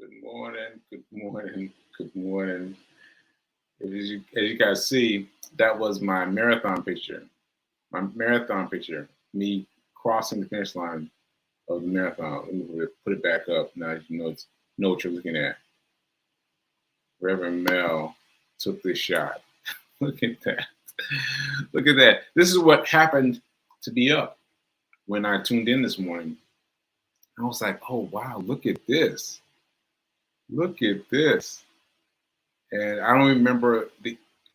Good morning. Good morning. Good morning. As you guys see, that was my marathon picture. My marathon picture. Me crossing the finish line of the marathon. Let me put it back up. Now you know what you're looking at. Reverend Mel took this shot. Look at that. Look at that. This is what happened to be up when I tuned in this morning. I was like, oh wow, look at this. Look at this. And I don't remember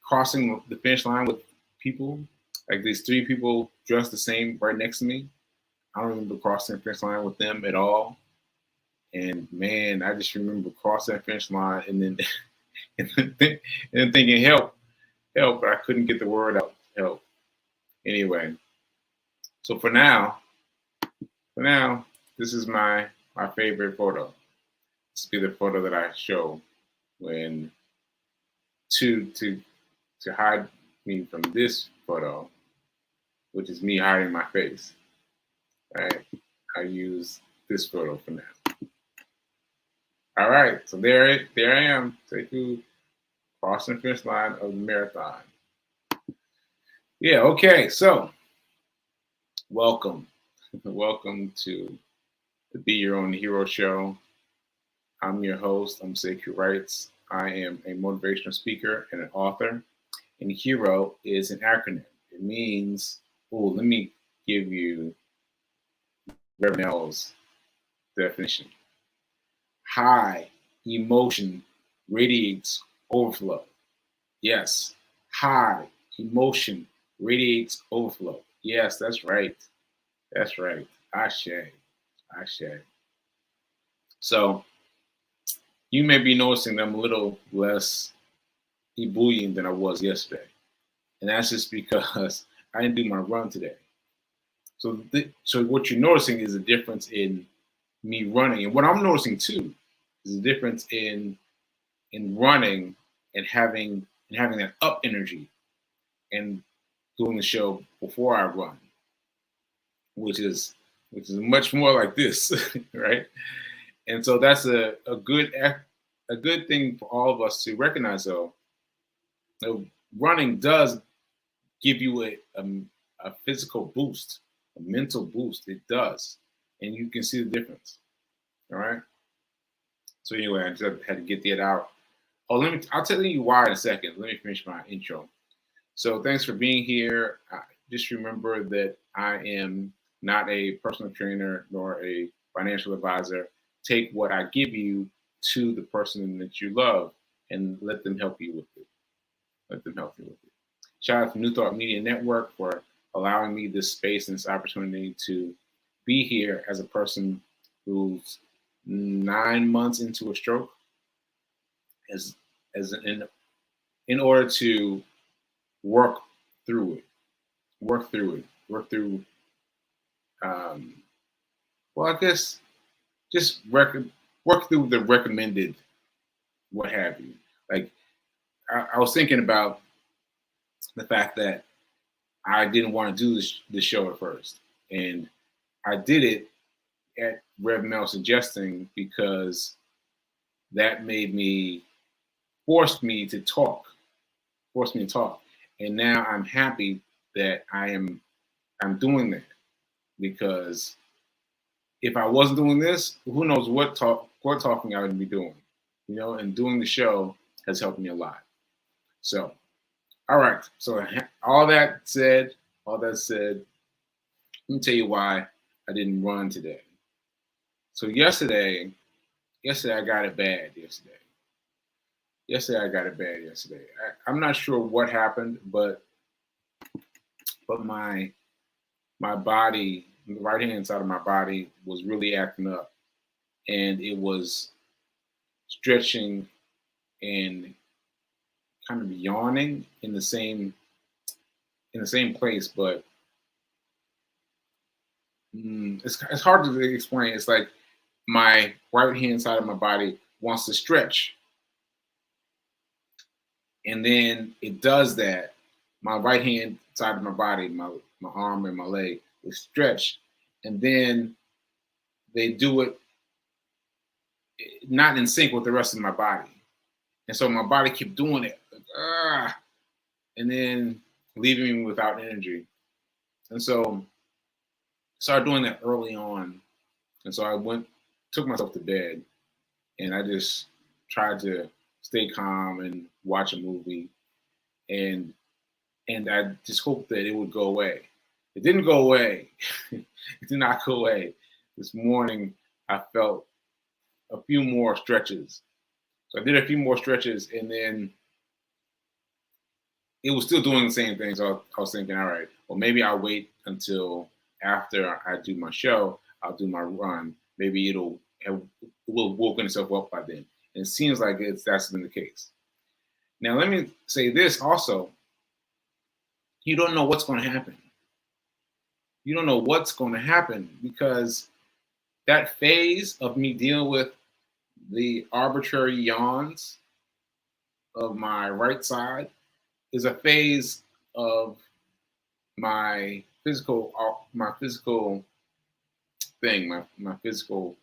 crossing the finish line with people, like these three people dressed the same right next to me. I don't remember crossing the finish line with them at all. And man, I just remember crossing that finish line and then and then thinking, help, but I couldn't get the word out, help. Anyway, so for now, this is my favorite photo. This will be the photo that I show when to hide me from this photo, which is me hiding my face. Right? I use this photo for now. All right, so there I am. Take you crossing the finish line of the marathon. Yeah, okay, so welcome. Welcome to the Be Your Own Hero show. I'm your host, I'm Sekou Wrights. I am a motivational speaker and an author. And HERO is an acronym. It means, let me give you Reverend L's definition. High emotion radiates overflow. Yes, high emotion radiates overflow. Yes, that's right. That's right. Ashe. So you may be noticing that I'm a little less ebullient than I was yesterday. And that's just because I didn't do my run today. So what you're noticing is a difference in me running. And what I'm noticing too is a difference in running and having that up energy and doing the show before I run, which is much more like this, right? And so that's a good thing for all of us to recognize, though. So running does give you a physical boost, a mental boost. It does, and you can see the difference. All right. So anyway, I just had to get that out. I'll tell you why in a second. Let me finish my intro. So thanks for being here. Just remember that I am not a personal trainer nor a financial advisor. Take what I give you to the person that you love and let them help you with it. Shout out to New Thought Media Network for allowing me this space and this opportunity to be here as a person who's 9 months into a stroke, in order to work through. I guess just work through the recommended, what have you. Like I was thinking about the fact that I didn't want to do this show at first, and I did it at Rev Mel suggesting because that forced me to talk, and now I'm happy that I'm doing that, because if I wasn't doing this, who knows what talking I would be doing, and doing the show has helped me a lot. So, all right. So all that said, let me tell you why I didn't run today. So yesterday I got it bad yesterday. I'm not sure what happened, but my body, the right hand side of my body, was really acting up, and it was stretching and kind of yawning in the same place, but it's hard to explain. It's like my right hand side of my body wants to stretch, and then it does that. My right hand side of my body, my arm and my leg, will stretch, and then they do it not in sync with the rest of my body. And so my body kept doing it, like, and then leaving me without energy. And so I started doing that early on. And so I took myself to bed, and I just tried to stay calm and watch a movie, and I just hoped that it would go away. It didn't go away. It did not go away. This morning I felt a few more stretches. So I did a few more stretches, and then it was still doing the same thing. So I was thinking, all right, well, maybe I'll wait until after I do my show. I'll do my run. Maybe it will have woken itself up by then. And it seems like that's been the case. Now, let me say this also. You don't know what's going to happen. You don't know what's going to happen, because that phase of me dealing with the arbitrary yawns of my right side is a phase of my physical thing, my physical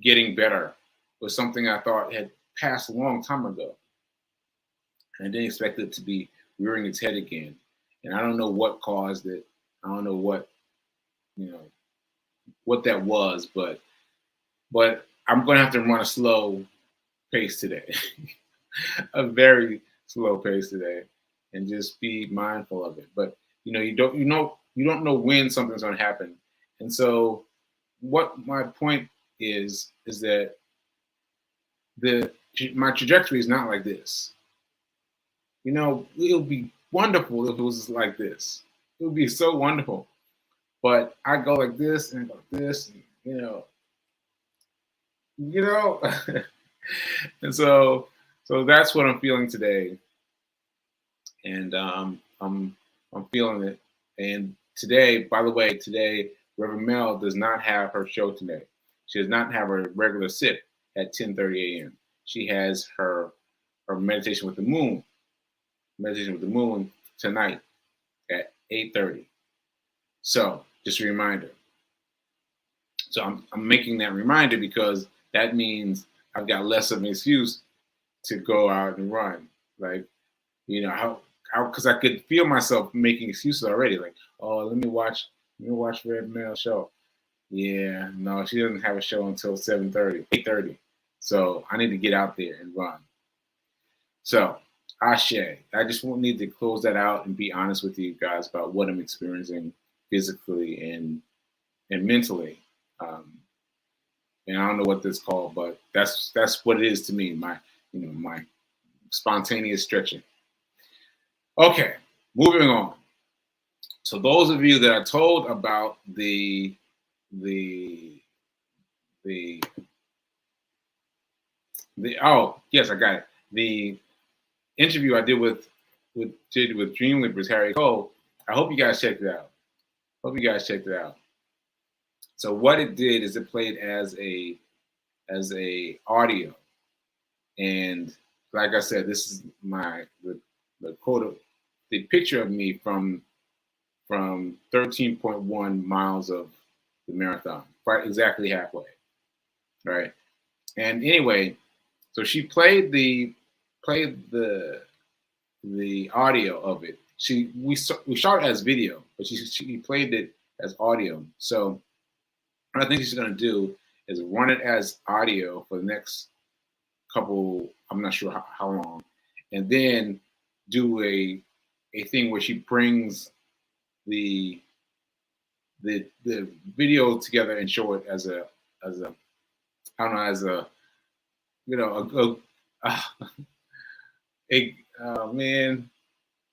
getting better was something I thought had passed a long time ago. And I didn't expect it to be rearing its head again. And I don't know what caused it. I don't know what that was, but I'm gonna have to run a slow pace today. A very slow pace today, and just be mindful of it. But you don't know when something's gonna happen. And so what my point is that my trajectory is not like this. It would be wonderful if it was like this. It would be so wonderful. But I go like this and go like this, and, and so that's what I'm feeling today, and I'm feeling it. And today, by the way, Reverend Mel does not have her show today. She does not have her regular sit at 10:30 a.m. She has her meditation with the moon tonight at 8:30. So just a reminder. So I'm making that reminder because that means I've got less of an excuse to go out and run. Like, how because I could feel myself making excuses already. Like, oh, let me watch Red Mel's show. Yeah, no, she doesn't have a show until 7:30, 8:30. So I need to get out there and run. So Ashe, I just need to close that out and be honest with you guys about what I'm experiencing physically and mentally. And I don't know what this is called, but that's what it is to me. My spontaneous stretching. Okay, moving on. So those of you that are told about the oh yes, I got it. The interview I did with Dream Leapers Harry Cole. I hope you guys checked it out. So what it did is it played as a audio, and like I said, this is the quote, the picture of me from 13.1 miles of the marathon, right exactly halfway, right? And anyway, so she played the audio of it. We shot it as video, but she played it as audio. So what I think she's going to do is run it as audio for the next couple, I'm not sure how long, and then do a thing where she brings the video together and show it as a I don't know, as a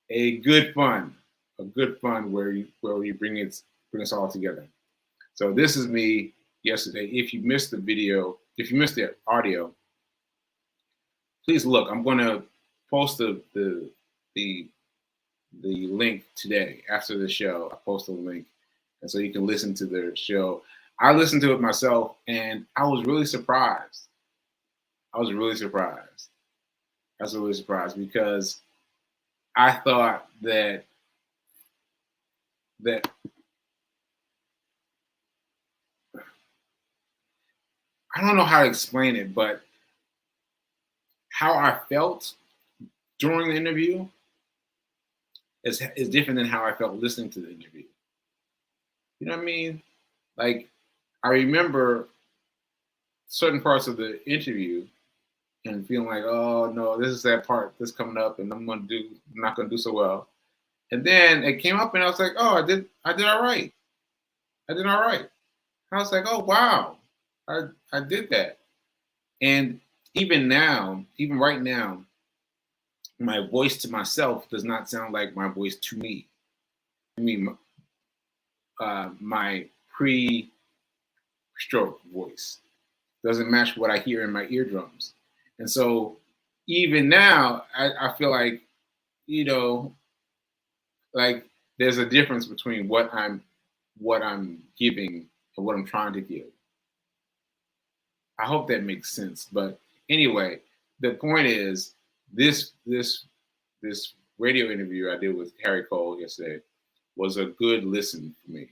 a good fun where you bring us all together. So this is me yesterday. If you missed the video, if you missed the audio, please look. I'm going to post the link today after the show. I post a link, and so you can listen to the show. I listened to it myself, and I was really surprised. Because I thought that I don't know how to explain it, but how I felt during the interview is different than how I felt listening to the interview. You know what I mean? Like, I remember certain parts of the interview and feeling like, oh no, this is that part that's coming up, and I'm not gonna do so well. And then it came up, and I was like, oh, I did all right. I did all right. I was like, oh wow, I did that. And even now, even right now, my voice to myself does not sound like my voice to me. I mean, my pre-stroke voice doesn't match what I hear in my eardrums. And so even now, I feel like, you know, like there's a difference between what I'm giving and what I'm trying to give. I hope that makes sense. But anyway, the point is this radio interview I did with Harry Cole yesterday was a good listen for me.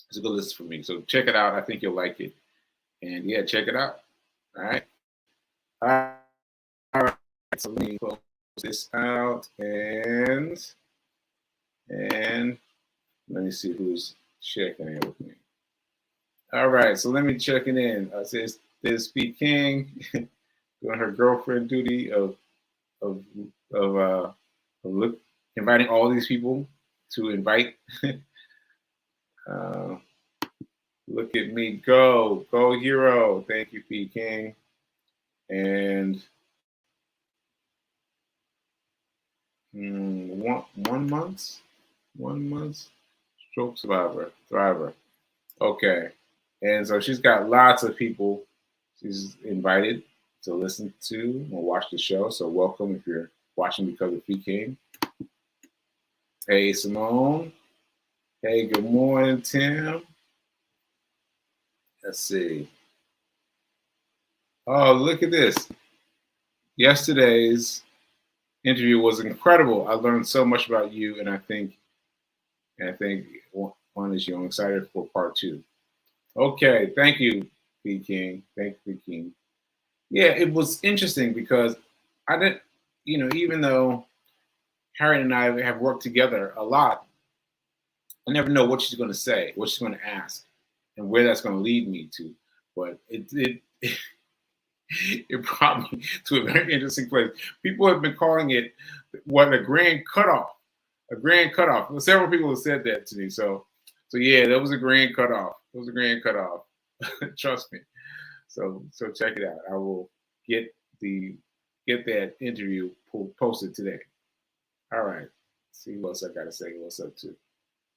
It's a good listen for me. So check it out. I think you'll like it. And yeah, check it out. All right. All right. So let me close this out and let me see who's checking in with me. All right, so let me check it in. Says there's P King doing her girlfriend duty of look, inviting all these people to invite. Look at me go hero. Thank you, P King. And one month stroke survivor thriver. Okay, and so she's got lots of people she's invited to listen to or watch the show. So welcome if you're watching because of P King. Hey Simone. Hey, good morning, Tim. Let's see. Oh, look at this. Yesterday's interview was incredible. I learned so much about you, and I think one is I'm excited for part 2. Okay, thank you, P King. Thank you, P King. Yeah, it was interesting because I didn't, even though Harriet and I have worked together a lot, I never know what she's going to say, what she's going to ask, and where that's going to lead me to. But it brought me to a very interesting place. People have been calling it a grand cutoff. A grand cutoff. Well, several people have said that to me. So yeah, that was a grand cutoff. It was a grand cutoff. Trust me. So check it out. I will get that interview posted today. All right. Let's see what else I gotta say. What's up to?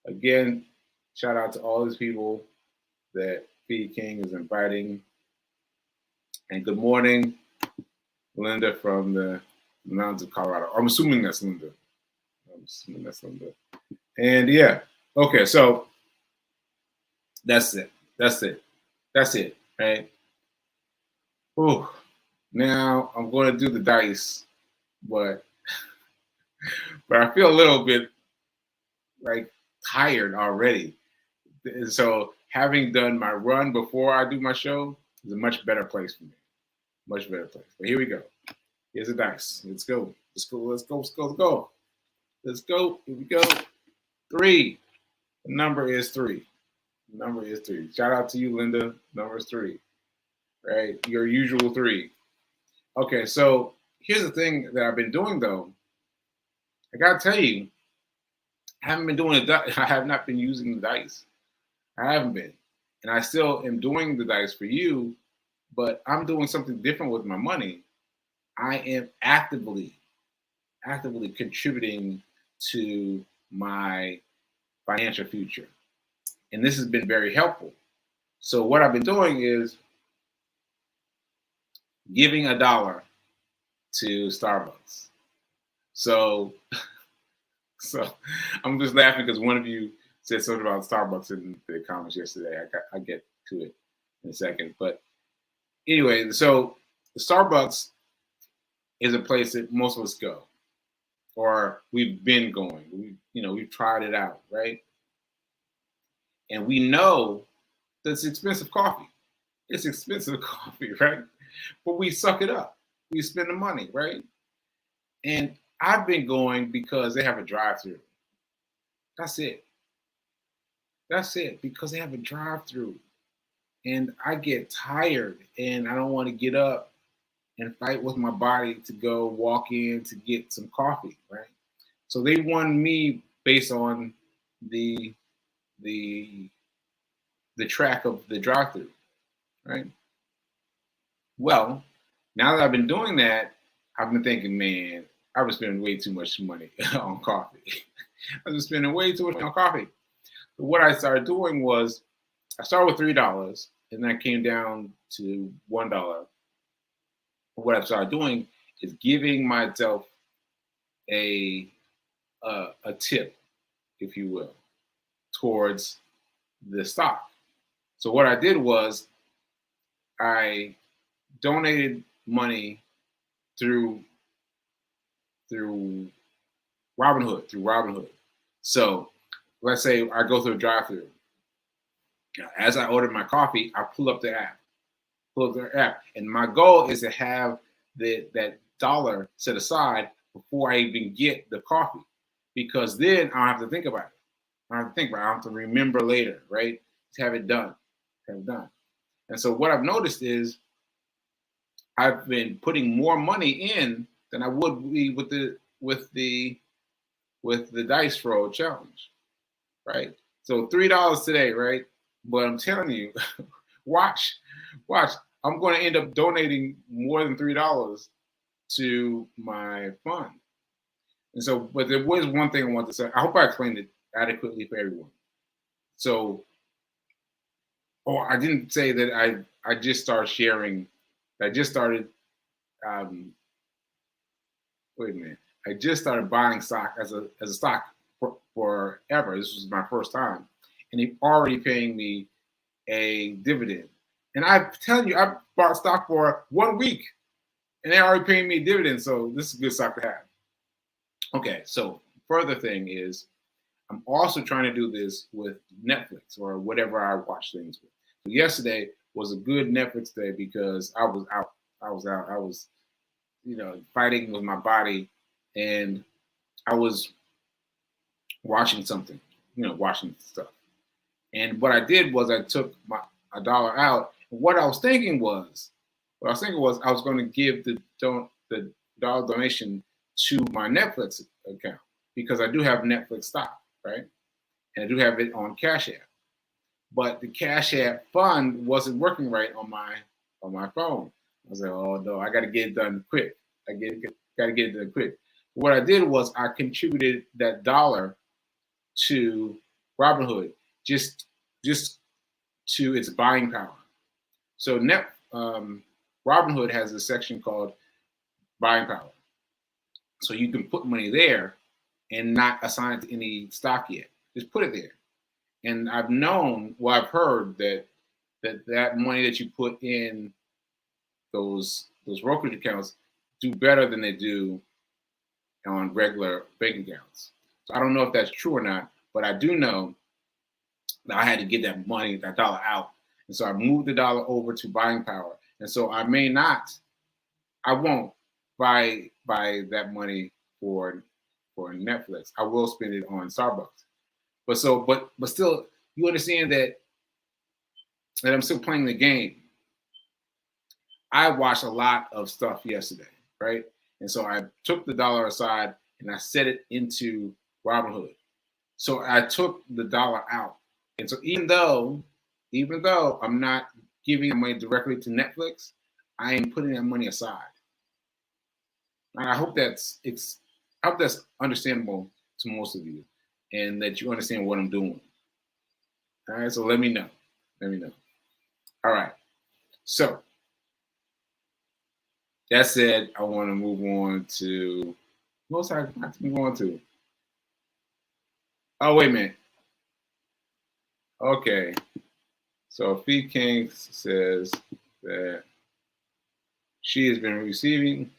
Again, shout out to all these people that P King is inviting. And good morning, Linda from the mountains of Colorado. I'm assuming that's Linda. And yeah, okay, so that's it. Right? Ooh, now I'm going to do the dice, but I feel a little bit like tired already. And so having done my run before I do my show is a much better place for me. Much better place. But here we go. Here's the dice. Let's go. Let's go. Here we go. 3. The number is 3. Shout out to you, Linda. Number is 3. Right? Your usual 3. Okay, so here's the thing that I've been doing though. I gotta tell you, I haven't been doing I have not been using the dice. I haven't been. And I still am doing the dice for you, but I'm doing something different with my money. I am actively contributing to my financial future. And this has been very helpful. So what I've been doing is giving $1 to Starbucks. So I'm just laughing because one of you said something about Starbucks in the comments yesterday. I get to it in a second. But anyway, so Starbucks is a place that most of us go, or we've been going. We've tried it out, right? And we know that it's expensive coffee. It's expensive coffee, right? But we suck it up. We spend the money, right? And I've been going because they have a drive-through. That's it. That's it. Because they have a drive-through. And I get tired and I don't want to get up and fight with my body to go walk in to get some coffee, right? So they won me based on the the the track of the drive-through, right? Well, now that I've been doing that, I've been thinking, man, I've been spending way too much money on coffee. I've been spending way too much on coffee. So what I started doing was I started with $3 and then I came down to $1. What I started doing is giving myself a a tip, if you will, towards the stock. So what I did was I donated money through through Robinhood. So let's say I go through a drive-through. As I order my coffee, I pull up their app, and my goal is to have that dollar set aside before I even get the coffee, because then I don't have to think about it. I don't have to think about it. I don't have to remember later, right? To have it done, And so what I've noticed is I've been putting more money in than I would be with the dice roll challenge, right? So $3 today, right? But I'm telling you, watch, watch. I'm going to end up donating more than $3 to my fund. And so, but there was one thing I want to say. I hope I explained it adequately for everyone. So, I didn't say that I just started sharing. I just started. Wait a minute. I just started buying stock as a stock forever. This was my first time, and they're already paying me a dividend. And I'm telling you, I bought stock for 1 week, and they're already paying me a dividend. So this is good stock to have. Okay, so further thing is, I'm also trying to do this with Netflix or whatever I watch things with. So yesterday was a good Netflix day because I was out. I was, fighting with my body, and I was watching something, watching stuff. And what I did was I took a dollar out. And what I was thinking was I was going to give the dollar donation to my Netflix account because I do have Netflix stock, right? And I do have it on Cash App. But the Cash App fund wasn't working right on my phone. I was like, oh no, I got to get it done quick. Got to get it done quick. What I did was I contributed that dollar to Robinhood, just to its buying power. So Robinhood has a section called buying power. So you can put money there and not assign it to any stock yet. Just put it there. And I've heard that money that you put in those brokerage accounts do better than they do on regular bank accounts. So I don't know if that's true or not, but I do know that I had to get that dollar out. And so I moved the dollar over to buying power. And so I won't buy that money for Netflix. I will spend it on Starbucks. But still, you understand that I'm still playing the game. I watched a lot of stuff yesterday, right? And so I took the dollar aside and I set it into Robinhood. So I took the dollar out. And so even though I'm not giving the money directly to Netflix, I am putting that money aside. And I hope that's understandable to most of you, and that you understand what I'm doing. All right, so let me know. All right. So that said, I want to move on to what I have to move on to. Oh, wait a minute. Okay. So Fee King says that she has been receiving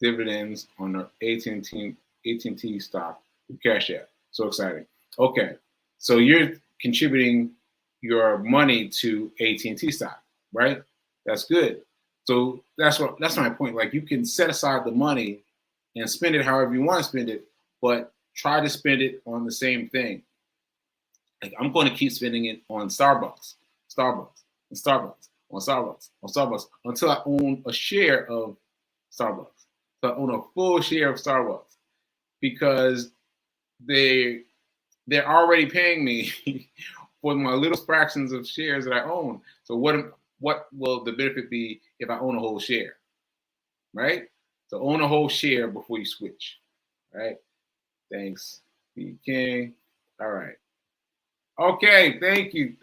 dividends on her AT&T stock with Cash App. So exciting. Okay. So you're contributing your money to AT&T stock, right? That's good. So that's my point. Like, you can set aside the money and spend it however you want to spend it, but try to spend it on the same thing. Like, I'm going to keep spending it on Starbucks, Starbucks, and Starbucks, on Starbucks, on Starbucks, until I own a share of Starbucks. So I own a full share of Starbucks, because they're already paying me for my little fractions of shares that I own. So what will the benefit be if I own a whole share, right? So own a whole share before you switch, right? Thanks, B. King. All right. Okay, thank you,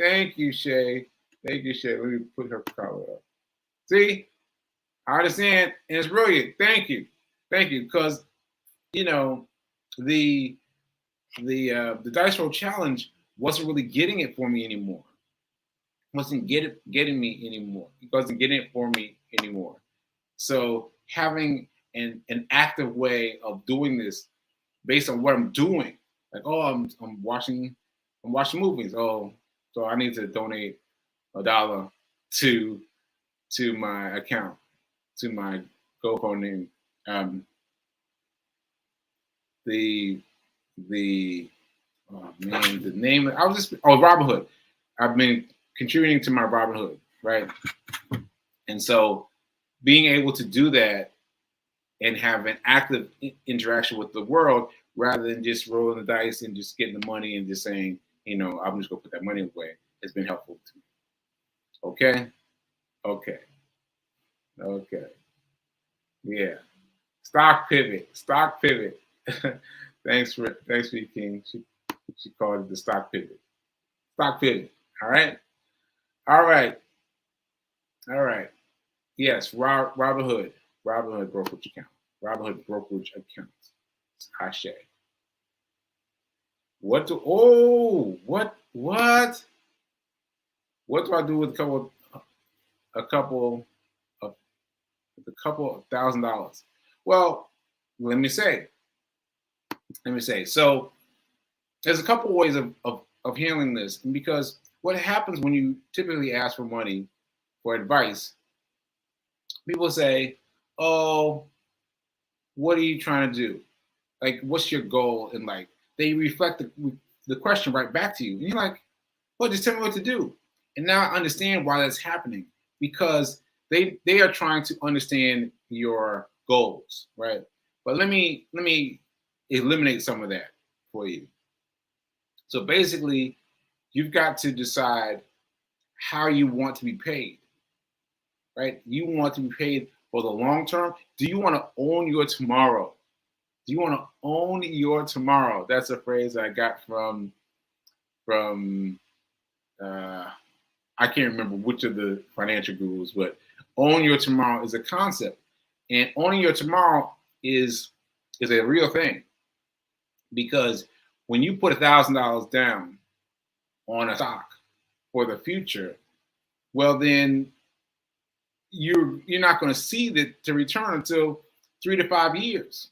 Shay. Thank you, Shay. Let me put her collar up. See, I understand, and it's brilliant. Thank you, because the dice roll challenge wasn't really getting it for me anymore. Wasn't getting me anymore. It wasn't getting it for me anymore. So having an active way of doing this based on what I'm doing, like, oh, I'm watching movies. Oh, so I need to donate $1 to my account, to my GoFundMe. The oh man, the name I was just Robinhood. I've been contributing to my Robinhood, right? And so being able to do that and have an active interaction with the world rather than just rolling the dice and just getting the money and just saying, I'm just gonna put that money away, has been helpful to me. Okay. Yeah. Stock pivot. Thanks for King. She called it the stock pivot. Stock pivot. All right. Yes, Robinhood brokerage account. Robinhood brokerage account. Ashe. What do I do with a couple of $1,000? Well, let me say. So there's a couple ways of handling this, and because what happens when you typically ask for money for advice, people say, "Oh, what are you trying to do? Like, what's your goal in life?" They reflect the question right back to you, and you're like, "Well, just tell me what to do." And now I understand why that's happening, because they are trying to understand your goals, right? But let me eliminate some of that for you. So basically, you've got to decide how you want to be paid, right? You want to be paid for the long term. Do you want to own your tomorrow? Do you want to own your tomorrow? That's a phrase I got from I can't remember which of the financial gurus, but own your tomorrow is a concept, and owning your tomorrow is a real thing, because when you put $1,000 down on a stock for the future, well, then you're not going to see the return until 3 to 5 years.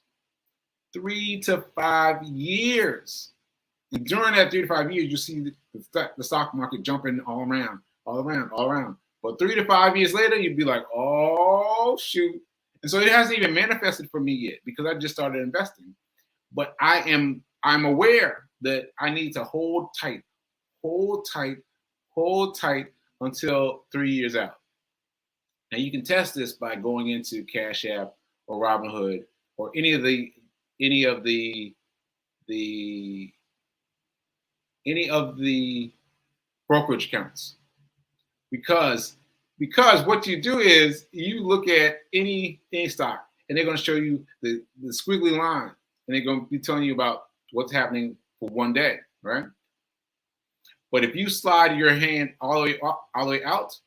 3 to 5 years. And during that 3 to 5 years, you see the stock market jumping all around. But 3 to 5 years later, you'd be like, oh shoot. And so it hasn't even manifested for me yet, because I just started investing. But I'm aware that I need to hold tight until 3 years out. Now you can test this by going into Cash App or Robinhood or any of the brokerage accounts, because what you do is you look at any stock, and they're going to show you the squiggly line, and they're going to be telling you about what's happening for one day, right? But if you slide your hand all the way out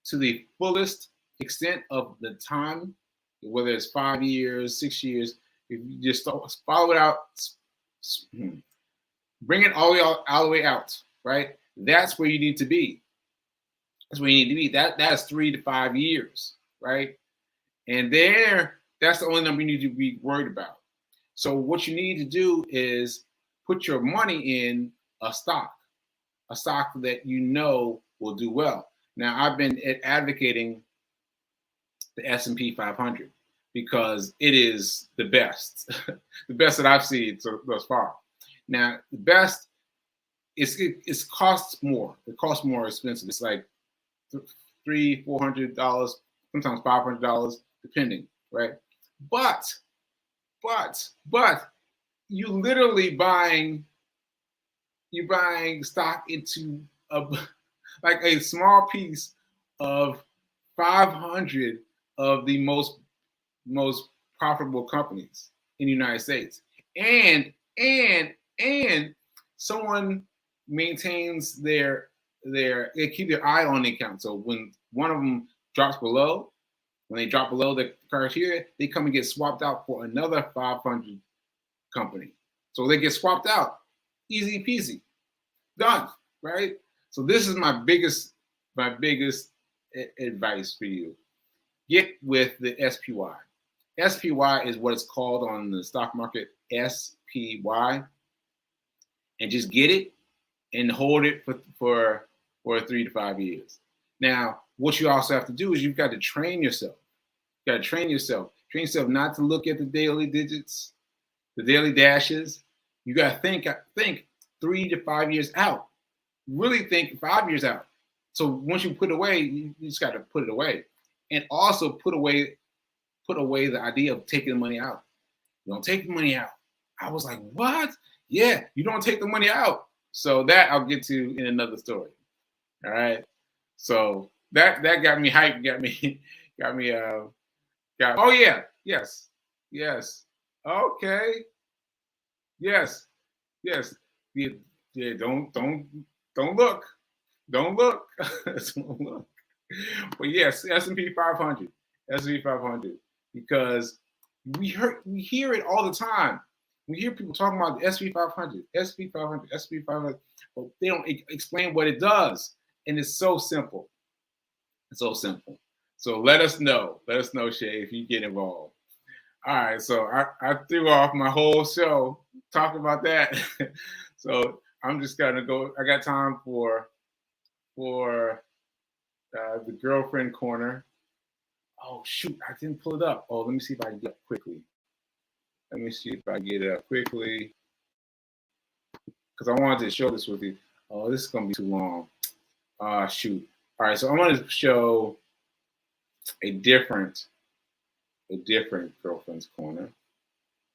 to the fullest extent of the time, whether it's 5 years, 6 years, if you just follow it out, bring it all the way out, right? That's where you need to be. That's 3 to 5 years, right? And that's the only number you need to be worried about. So what you need to do is put your money in a stock that will do well. Now, I've been advocating the S&P 500 because it is the best, the best that I've seen thus far. Now, the best it costs more. It costs more expensive. It's like $300-400, sometimes $500, depending, right? But you literally buying stock into like a small piece of 500 of the most profitable companies in the United States, and someone maintains they keep their eye on the account. So when one of them drops below, when they drop below the criteria, they come and get swapped out for another 500 company. So they get swapped out, easy peasy, done, right? So this is my biggest advice for you. Get with the SPY. SPY is what it's called on the stock market, SPY, and just get it and hold it for 3 to 5 years. Now, what you also have to do is you've got to train yourself. You got to train yourself. Train yourself not to look at the daily digits, the daily dashes. You got to think 3 to 5 years out. Really think 5 years out. So once you put it away, you just got to put it away, and also put away the idea of taking the money out. You don't take the money out. I was like, what? Yeah, you don't take the money out. So that I'll get to in another story. All right. So that got me hyped. Oh yeah. Yes. Okay. Yes. Yeah. Don't look. Don't look. Don't look. But yes, S&P 500. S&P 500. Because we hear it all the time. We hear people talking about the S&P 500, S&P 500, S&P 500, but they don't explain what it does. And it's so simple. It's so simple. So let us know. Let us know, Shay, if you get involved. All right. So I threw off my whole show talking about that. So I'm just going to go. I got time for the girlfriend corner. Oh, shoot. I didn't pull it up. Oh, let me see if I can get it quickly. Because I wanted to show this with you. Oh, this is going to be too long. Shoot. All right, so I want to show a different girlfriend's corner.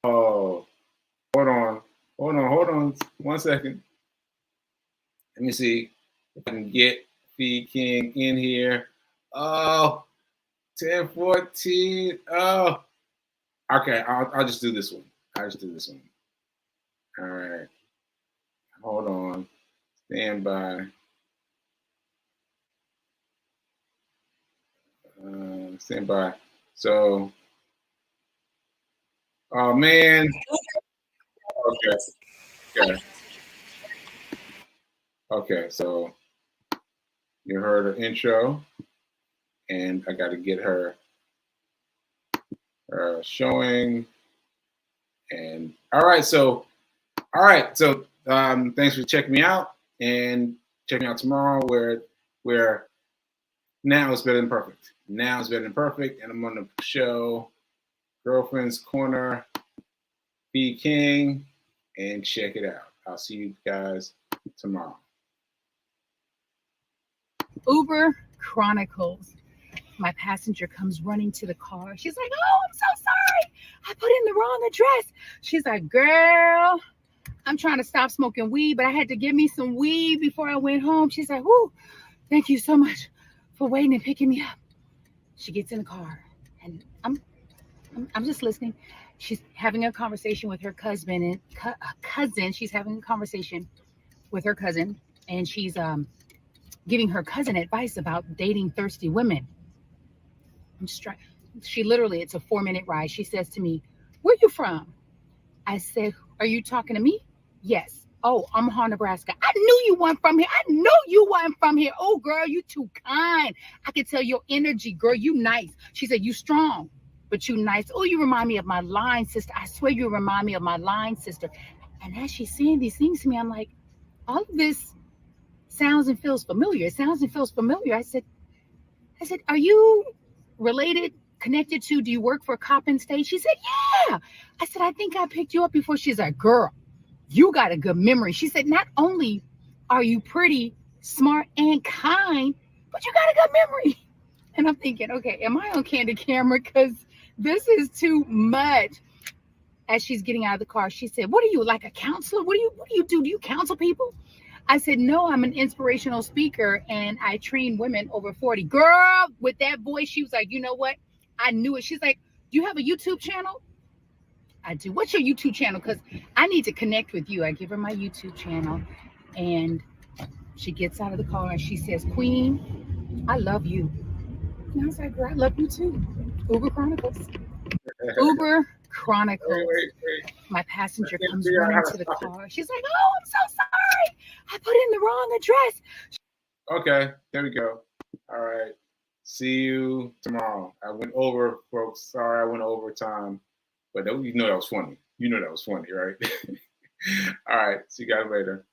Oh, hold on 1 second. Let me see if I can get Feed King in here. Oh, 10:14. Oh, okay. I'll just do this one. All right. Hold on. Stand by. Stand by. So, oh man. Okay. So you heard her intro, and I got to get her showing. And all right. So thanks for checking me out, and check me out tomorrow where now is better than perfect. Now is better than perfect, and I'm on the show Girlfriend's Corner, B King, and check it out. I'll see you guys tomorrow. Uber Chronicles. My passenger comes running to the car. She's like, "Oh, I'm so sorry. I put in the wrong address." She's like, "Girl, I'm trying to stop smoking weed, but I had to give me some weed before I went home." She's like, "Whoo, thank you so much for waiting and picking me up." She gets in the car, and I'm just listening. She's having a conversation with her cousin, She's having a conversation with her cousin, and she's giving her cousin advice about dating thirsty women. She literally, it's a 4-minute ride. She says to me, "Where you from?" I said, "Are you talking to me?" "Yes." "Oh, Omaha, Nebraska." "I knew you weren't from here. I know you weren't from here." "Oh, girl, you too kind. I can tell your energy, girl. You nice." She said, "You strong, but you nice. Oh, you remind me of my line sister. I swear you remind me of my line sister." And as she's saying these things to me, I'm like, all of this sounds and feels familiar. It sounds and feels familiar. I said, are you related, connected to, do you work for a cop in state? She said, yeah. I said, I think I picked you up before. She's like, girl, you got a good memory. She said, not only are you pretty, smart, and kind, but you got a good memory. And I'm thinking, okay, am I on candid camera? Because this is too much. As she's getting out of the car, she said, what are you, like a counselor? What do you do? Do you counsel people? I said, no, I'm an inspirational speaker and I train women over 40. Girl, with that voice, she was like, you know what? I knew it. She's like, do you have a YouTube channel? I do. What's your YouTube channel? Because I need to connect with you. I give her my YouTube channel and she gets out of the car and she says, Queen, I love you. And I was like, girl, I love you too. Uber Chronicles. Uber Chronicles. Wait. My passenger comes running to the car. She's like, oh, I'm so sorry. I put in the wrong address. Okay, there we go. All right. See you tomorrow. I went over, folks. Sorry, I went over time. But you know that was funny. You know that was funny, right? All right. See you guys later.